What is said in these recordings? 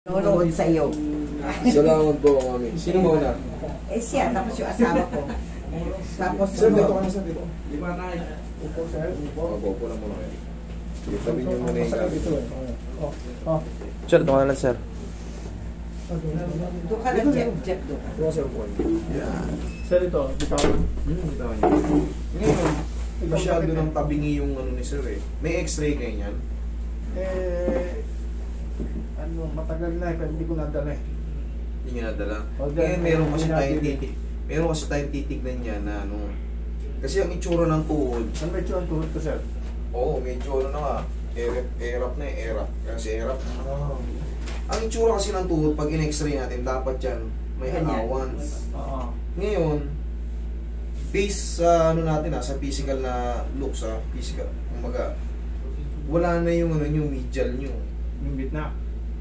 Nanonood sa iyo. Salamat po kami. Sino muna? Eh siya, tapos yung asawa ko. Tapos Sir, dito ka na sir, dito. Di ba na? Upo sir, upo. Upo lang muna kayo. Sige, sabihin nyo muna yung gabi. Sir, ito ka na lang sir. doon ka lang, Jeff, doon ka. Ito sir, upo. Yan. Sir, ito, bitaw. Bitaw niyo. Ngayon, masyado ng tabingi yung ano ni sir eh. May x-ray kayo niyan? Matagal na pero hindi ko nadala eh. Hindi nyo nadala. Okay. Ngayon, meron kasi tayong titig. Meron kasi tayong titignan niya na ano. Kasi ang itsura ng tuhod. Ano ba ito ang tuhod ko, sir? Oo, medyo ano na nga. Erap na eh, erap. Kasi erap. Ang itsura kasi ng tuhod, pag in-x-ray natin, dapat yan may allowance. Oo. Ngayon, based sa ano natin sa physical na looks physical, kumbaga, wala na yung ano yung medial nyo. Yung bitna.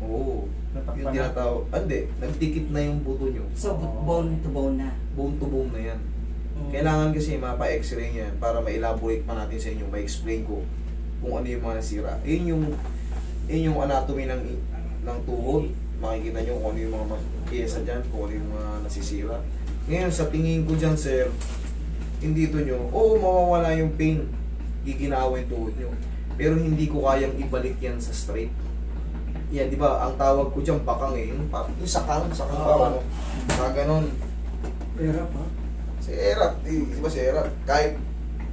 Oo. Natakpan Yung na. tinatawag, hindi, nagdikit na yung buto nyo. So, bone to bone na. Bone to bone na yan. Kailangan kasi mapa-x-ray yan para ma-elaborate pa natin sa inyo, ma-explain ko kung ano yung mga nasira. Yun yung anatomy ng tuhod. Makikita nyo kung ano yung mga pyesa dyan, kung ano yung mga nasisira. Ngayon, sa tingin ko dyan, sir, hindi ito nyo, mawawala yung pain, giginawa yung tuhod nyo. Pero hindi ko kayang ibalik yan sa straight. Yan, di ba, ang tawag ko dyan, bakang yung sakang pa, ano, ganon. Erap, ha? Si Erap, di ba si Erap, kahit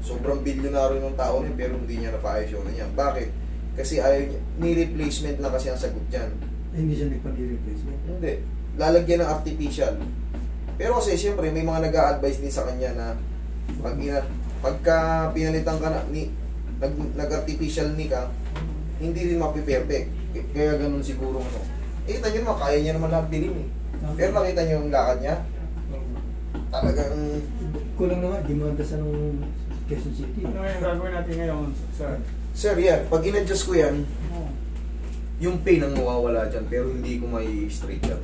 sobrang bilyonaryo ng tao niya, pero hindi niya napaayos yun niya. Bakit? Kasi ayaw niya, ni-replacement na kasi ang sagot dyan. Hindi siya nagpag-replacement. Hindi, lalagyan ng artificial. Pero kasi siyempre, may mga nag-a-advise din sa kanya na pagka pinalitan ka na, nag-artificial knee ka, hindi rin mapiperfect. Kaya ganun siguro ano. Kita nyo naman, kaya niya naman lahat bilhin eh. Pero nakita nyo yung lakad niya? Talagang... Kulang naman, demanda sa nung Quezon City. Ano yung gagawin natin ngayon, sir? Sir, yan. Pag in-adjust ko yan, yung pain ang mawawala dyan, pero hindi ko may straight yan.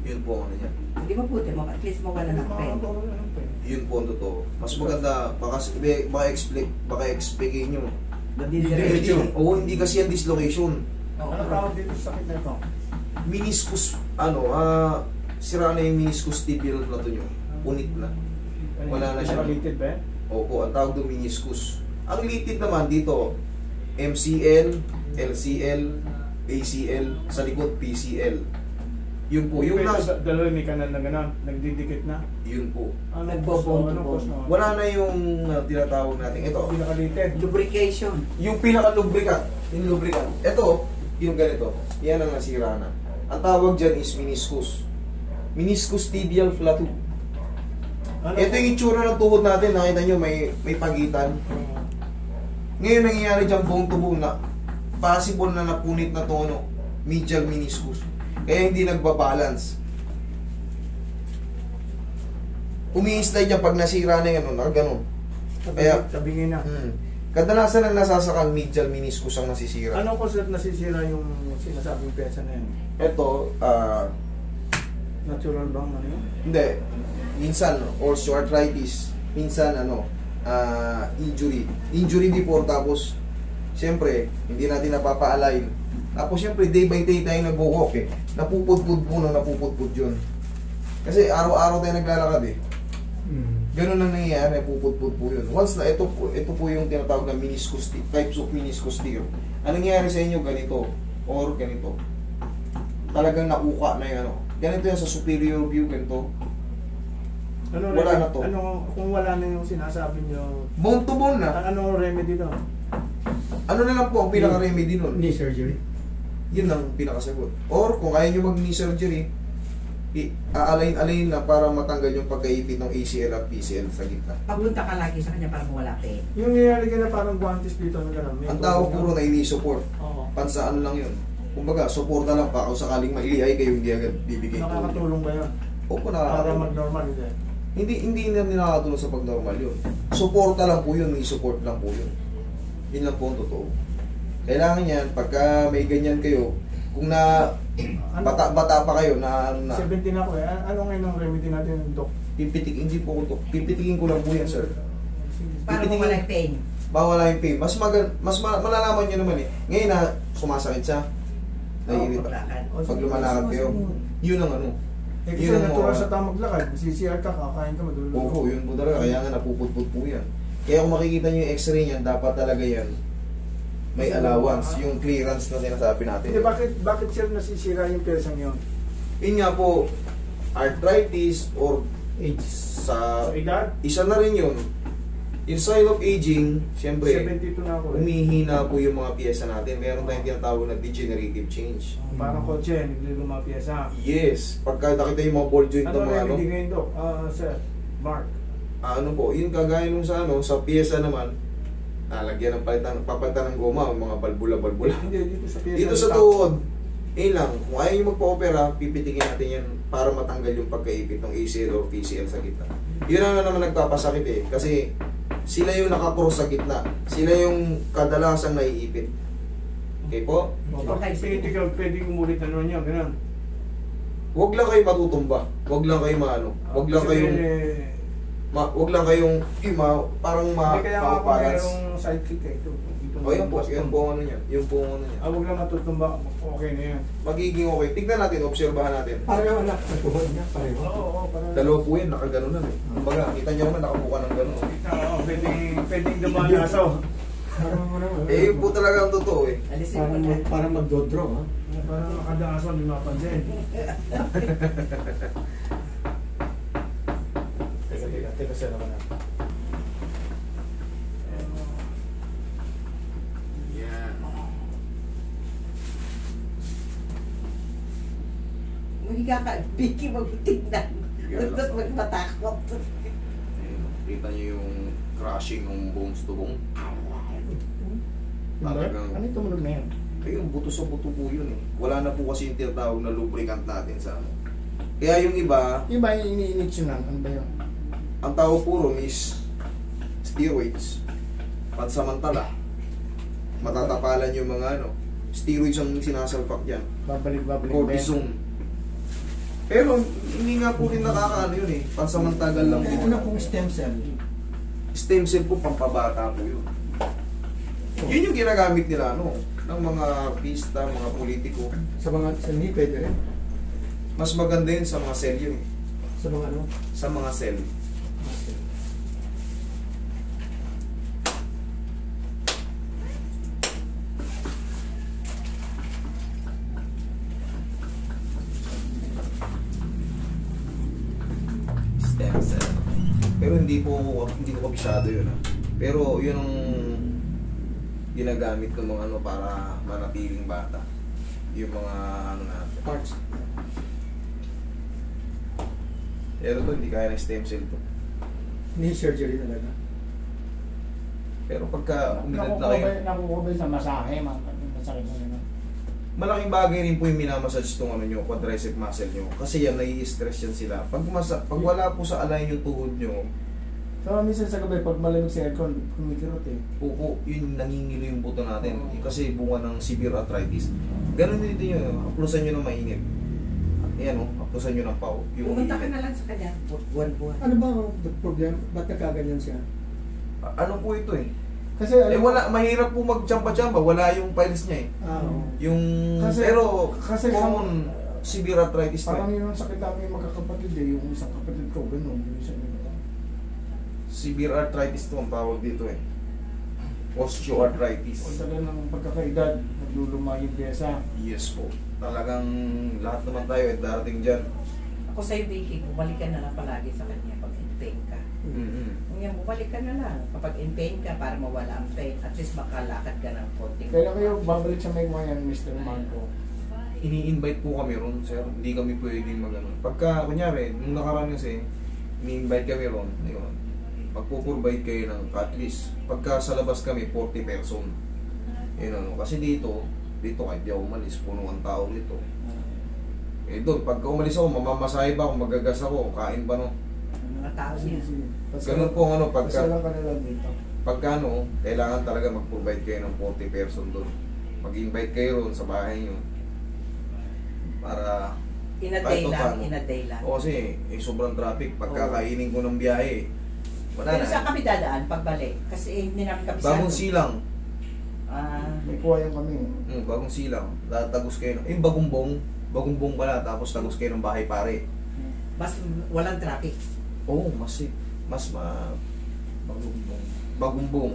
Yun po ang ano yan. Hindi mo puti mo, at least mawala ng pain. Yun po ang totoo. Mas maganda, baka explain nyo. Nadidiretso. Oo, hindi kasi yan dislocation. Ano tawag dito sa sakit na ito? Meniscus, sira na yung meniscus tibial plateau nyo. Punit na. Wala na siya. Related ba yan? Opo, ang tawag doon meniscus. Ang litid naman dito, MCL, LCL, ACL, sa likod PCL. Yun po, yung dalawa may kanal na gano'n, nagdidikit na. yun po. Nagbobond to bone. Wala na yung tinatawag natin. Ito, Pinakalited. Lubrication. yung pinaka-lubricant. Yung lubricant. Ito, yung ganito. Yan ang nasira na. Ang tawag dyan is meniscus. Meniscus tibial plateau. Ito yung itsura ng tuhod natin. Nakita nyo, may pagitan. Ngayon nangyayari dyan bone to bone na possible na napunit na tono. Medial meniscus. Kaya hindi nagbabalance. Umi-slide niya pag nasira na yan, nakaganon. Kaya, tabingin na. Kadalasan ang nasasakal medial meniscus ang nasisira. Ano ko sir nasisira yung sinasabing pesa na yan? Ito, Natural bang ano yun? hindi. Minsan, osteoarthritis. Minsan, injury. Injury before, tapos, siyempre, hindi natin napapa-align. Tapos, siyempre, day by day tayo nag-walk eh. Napupudpud po na napupudpud yun. Kasi araw-araw tayo naglalakad eh. Ganun ang nangyayari, pupudpud po yun. Once na, ito po yung tinatawag na meniscus tear, types of meniscus tear. Ang nangyayari sa inyo, ganito, or ganito. Talagang nakuka na yun, Ganito yan sa superior view, ganito. Wala na to. Kung wala na yung sinasabi nyo, Bone to bone na. ano remedy doon? Ano na lang po ang pinaka-remedy nun? Knee surgery. Yun ang pinakasagot. Or kung ayaw nyo mag-knee surgery, a-align na para matanggal yung pagkaipit ng ACL at PCL sa gitna. Papunta ka lagi sa kanya para mawala pain. Yung nilalagay na parang guantes dito na gano'n. Ang tawag puro na knee support. Oo. Pansa ano lang yun. Kumbaga, support na lang pa kung sakaling mailiay kayo hindi agad bibigay. Nakakatulong ba yun? Opo, Para nakakatulong. mag-normal din. Hindi na nakakatulong sa pag-normal yun. Support na lang po yun, support lang po yun. Yun lang po ang totoo. Kailangan yan, pagka may ganyan kayo, kung na bata pa kayo na 17 ako eh. Ano ngayon ang remedy natin, Dok? hindi po ko to. Pipitikin ko lang po yan, sir. Para mawala yung pain. Bawala yung pain. Mas malalaman nyo naman eh. Ngayon na sumasakit siya. naiirita. paglakad. Pag lumalakad kayo, yun ang ano. Eh kasi Yun ang natural mga- sa tamang lakad, CCR ka, kakain ka, madulog. Oo, yun po talaga. Kaya nga napuputput po yan. Kaya kung makikita nyo yung x-ray niyan, dapat talaga yan may allowance, yung clearance na sinasabi natin. Hindi, bakit sir nasisira yung pyesang yun? Yun nga po, arthritis or Age. sa Sa edad? isa na rin yun. Yung sign of aging, siyempre, 72 na ako. umihina po yung mga piyesa natin. Meron tayong tinatawag na degenerative change. Parang kotse, nagliluma pyesa. Yes, pagka nakita yung mga ball joint Ano ng mga ano, remedy ngayon, Dok? Sir, Mark. ano po, yun kagaya nung sa ano, sa piyesa naman, lagyan ng papalitan ng goma, mga balbula. Hindi, dito sa pyesa. Dito sa tuhod, lang, kung ayaw nyo magpa-opera, pipitikin natin yan para matanggal yung pagkaipit ng ACL or PCL sa gitna. Yun ang naman nagpapasakit eh, kasi sila yung nakakross sa gitna. Sila yung kadalasang naiipit. Okay po? Okay, ikaw, pwedeng umulit na naman yan, gano'n. Huwag lang kayo matutumba. Huwag lang kayo maano. Huwag lang kayong huwag lang kayong parang Hindi kaya nga ako balance. mayroong sidekick eh. Ito. O yun po, yun po ang ano niya. Yun po ang ano niya. Huwag lang matutumba, okay na yan. Magiging okay. Tignan natin, obserbahan natin. Pareho anak, natuhod niya, pareho. Oo, parang... Dalawa po yan, nakagano na eh. Kumbaga, kita niyo naman nakabuka ng gano'n. Oo, pwedeng dumalasaw. Parang ano, Eh, yun po talaga ang totoo eh. Alisin mo na. parang magdodraw, ha? Parang nakadaasaw, hindi mapansin. Teka, sir naman na. Yan. Mahiga ka, Vicky, magtignan. Higa lang. Tapos magmatakot. Ayun, kita niyo yung crushing ng bones to bone. Talagang, Ano yung tumunog na yan? ayun, buto sa buto po yun eh. Wala na po kasi yung tinatawag na lubricant natin sa ano. Kaya yung iba, Yung ba yung ini-injection lang? Ano ba yun? ang tawag po ron is steroids. Pansamantala. Matatapalan yung mga ano. Steroids ang sinasalpak dyan. Babalik. Cortisone. Pero hindi nga po rin nakakaano yun eh. Pansamantagal lang po. Ano kung stem cell? Stem cell po, pampabata po yun. Yun yung ginagamit nila ano, ng mga artista, mga politiko. Sa mga, sa hindi pwede rin. Mas maganda yun sa mga cell yun eh. Sa mga ano? Sa mga cell. Stem cell. Pero hindi ko kabisado yun ah. Pero yun ang ginagamit ng mga ano para manatiling bata. Yung mga ano natin. Parts. Pero to hindi kaya ng stem cell to. Knee surgery talaga. Pero pagka uminad na kayo, Nakukubay sa masahe, masakit na yun. malaking bagay rin po yung minamassage itong ano nyo, quadricep muscle nyo. Kasi yan, nai-stress yan sila. Pag wala po sa align yung tuhod nyo, So, minsan sa gabi, pag malamig sa aircon, kumikirot eh. po, yun nangingilo yung buto natin. Kasi bunga ng severe arthritis. Ganun din dito nyo, haplusan nyo ng mainit. Ayan o, haplusan nyo ng pau. Yung Pumunta ka init. na lang sa kanya. Buwan-buwan. Ano ba ang problem? Ba't nagkaganyan siya? Ano po ito eh? Kasi, Wala, mahirap po mag-champa-champa. Wala yung files niya eh. Oo. Yung, Kasi- pero, kasi common severe arthritis parang na. yun ang sakit namin magkakapatid eh. Yung isang kapatid ko, ganun. Yung isang ganun. Severe arthritis to ang tawag dito eh. Osteoarthritis. Kung tagal ng pagkakaedad, nagluluma yung pyesa. Yes po. Talagang lahat naman tayo eh, darating dyan. Ako sa'yo, Vicky, bumalik ka na lang palagi sa kanya pag in pain ka. Mm-hmm. Kung yan, bumalik ka na lang. Kapag in pain ka, para mawala ang pain, at least makalakad ka ng konting. Kailan kayo babalik sa may mga yan, Mr. Marco? Ini-invite po kami ron, sir. Hindi kami pwedeng mag-ano. Pagka, kunyari, nung nakaraan kasi, ini-invite kami ron, ayun, magpo-provide kayo ng at least, pagka sa labas kami, 40 person. Yun ano, kasi dito kahit di ako umalis, puno ang tao dito. Eh doon, pagka umalis ako, mamamasahe ba ako, magagas ako, kain pa no. Ang mga tao niya. Ganun po ang ano, Kasi lang kanila dito. pagka ano, kailangan talaga mag-provide kayo ng 40 person doon. Mag-invite kayo ron sa bahay nyo. Para, In a Kahit day pa lang, paano. in a day lang. o kasi, sobrang traffic. Pagkakainin ko ng biyahe, wala Pero saan na. kami dadaan pagbalik? Kasi hindi namin kabisado. Bagong silang. May kuha yan kami. Bagong silang. Tagos kayo. Yung bagumbong pala, tapos tagos kayo ng bahay pare. Mas walang traffic. Oo, bagumbong.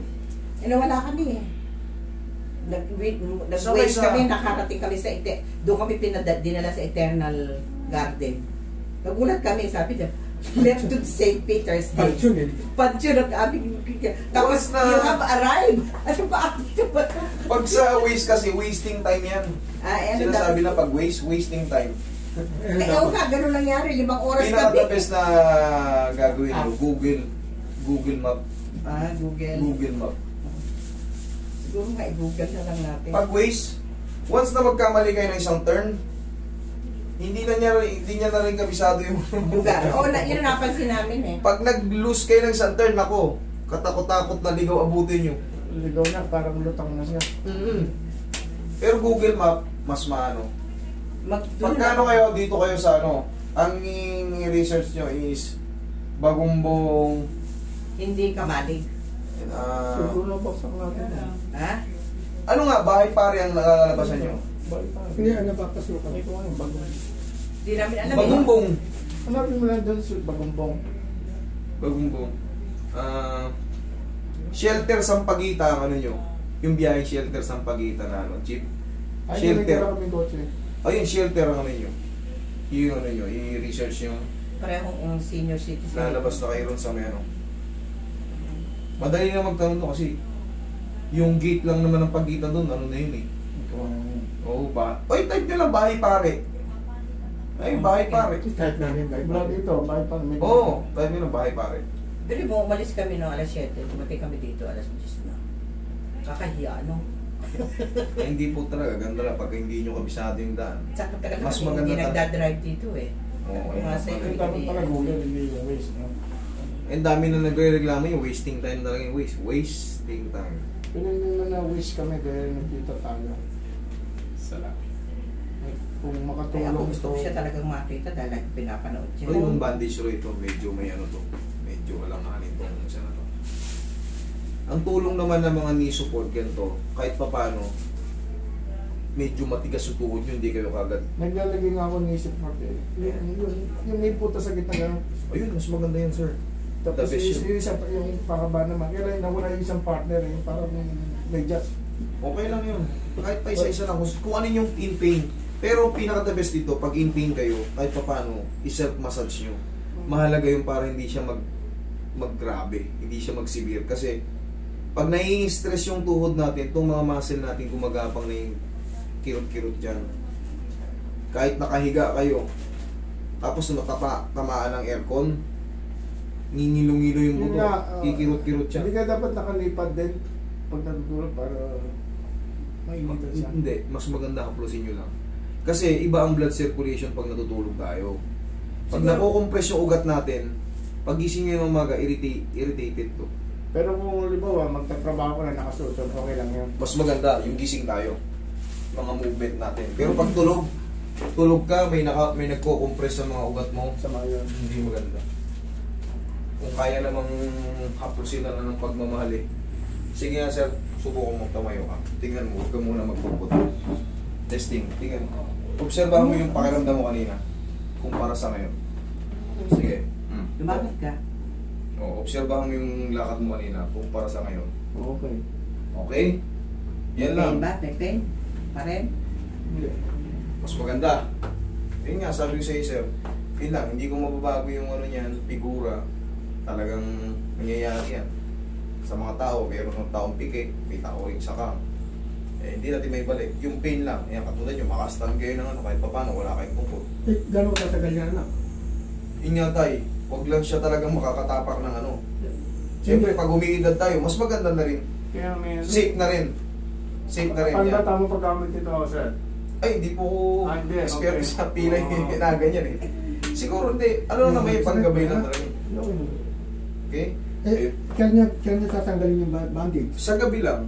Wala kami eh. Nag-waste sa- kami, nakarating kami sa doon kami dinala sa Eternal Garden. Nagulat kami, sabi niya, left to St. Peter's Day. Pansyon eh. Pansyon ang aming tapos Once na- you have arrived. Ano ba? Pag sa waste kasi, wasting time yan. Sinasabi na pag wasting time. Oo nga, ganun nangyari. 5 oras kami. Pinaka-best na gagawin mo, Google Map. Google. Map. Siguro nga, i-google na lang natin. Pag waste, once na magkamali kayo ng isang turn, hindi niya na rin kabisado yung Lugar. Yun ang napansin namin eh. Pag nag-lose kayo ng isang turn, ako, katakot-takot na ligaw abutin nyo. Ligaw na, parang lutang na siya. Pero Google Map, mas maano. Pagkano kayo, dito kayo sa ang research nyo is bagumbong, Hindi ka malig. Siguro baksak natin. Ha? ano nga, bahay pare ang nakakalabasan nyo? Hindi, napapasukan. Ito nga yung bagong. Hindi namin alam Bagumbong. Hanapin mo lang doon sa bagumbong. Bagumbong. Shelter Sampaguita ang ano nyo. Yung biyahe shelter Sampaguita na jeep. Ay, Shelter. hindi kami kotse. Ayun, shelter ang ano nyo. Yung ano nyo, i-research nyo. Parehong senior citizen. Lalabas na kayo ron sa may ano. Madali na magtanong to kasi yung gate lang naman ang pagitan doon, ano na yun eh. Ito ang Oo ba? Oy, type nyo lang bahay pare. Ay, bahay pare. Type namin. Mula dito, bakit pa? Oo, type nyo lang bahay pare. Pero mo, umalis kami no alas 7. Dumating kami dito alas 10 na. Kakahiya, no? Eh, hindi po talaga, ganda lang pag hindi nyo kabisado yung daan. Sa tagal Mas kami, maganda hindi ta- nagdadrive dito eh. Oo, Yung mga sa ayun. Dapat pala Google, hindi yung waste. No? Ang dami na nagre-reklamo yung wasting time talaga yung wasting time. Pinag na waste kami dahil nagkita tayo. Salamat. Kung Kaya makatulong ako gusto ko ito- siya talagang makita dahil like, pinapanood siya. So yung bandage row ito, medyo may ano to. Medyo walang hanin tong isa na to. Ang tulong naman ng mga knee support ganito, kahit pa paano, medyo matigas yung tuhod nyo, hindi kayo kagad. Naglalagay nga ako ng isip mo eh. Yung may puta sa gitna gano'n. Ayun, mas maganda yan sir. Tapos The best yung isa yung pakaba naman. Kaya nawala yung isang partner eh. Parang may judge. Okay lang yun. Kahit pa isa-isa lang, kung ano yung in pain. Pero pinaka the best dito, pag in pain kayo, kahit pa paano, i-self-massage nyo. Mahalaga yung para hindi siya mag-grabe, hindi siya mag-severe. Kasi pag nai-stress yung tuhod natin, itong mga muscle natin gumagapang na yung kirot-kirot dyan. Kahit nakahiga kayo, tapos tamaan ng aircon, ninilong-ilo yung buto, kikirot-kirot siya. Hindi ka dapat nakalipad din pag natutulog para mainitan siya. Hindi, mas maganda haplusin nyo lang. Kasi iba ang blood circulation pag natutulog tayo. Pag Siguro- nakukompress yung ugat natin, pag gising nyo ng umaga, irritated to. Pero kung halimbawa magtatrabaho ko na nakasuot, okay lang yun. Mas maganda yung gising tayo. Mga movement natin. Pero pag tulog ka, may nagko-compress sa mga ugat mo, Sa mga yun. hindi maganda. Kung kaya namang haplusin na ng pagmamahal eh. Sige nga sir, subukan mo tumayo ka. Tingnan mo, huwag ka muna magpuput. Testing, tingnan mo. Obserbahan mo yung pakiramdam mo kanina. Kumpara sa ngayon. Sige. Lumapit ka. O, obserbahan mo yung lakad mo kanina kumpara sa ngayon. Okay. Okay? Yan lang. Pain ba? May pain? Pa rin? Hindi. Mas maganda. Yun nga, sabi ko sa iyo sir, yun lang, hindi ko mababago yung ano niyan, figura. Talagang nangyayari yan. Sa mga tao, mayroon ng taong pike, may tao rin saka. Eh, hindi natin may balik. Yung pain lang, yan, katulad nyo, makastand kayo ng ano, kahit pa paano, wala kayong pupot. Gano'n katagal yan anak? Yun nga tayo, huwag lang siya talagang makakatapak ng ano. Siyempre, pag umiidad tayo, mas maganda na rin. Kaya may... Safe na rin. Safe na rin Ano ba yan. tamang paggamit nito, sir? Ay, hindi po Hindi, expert okay. sa pilay Oo. na ganyan eh. Siguro hindi. Ano na may panggabay lang talaga. Yun. Okay? Eh, kaya niya tatanggalin yung bandage. Sa gabi lang,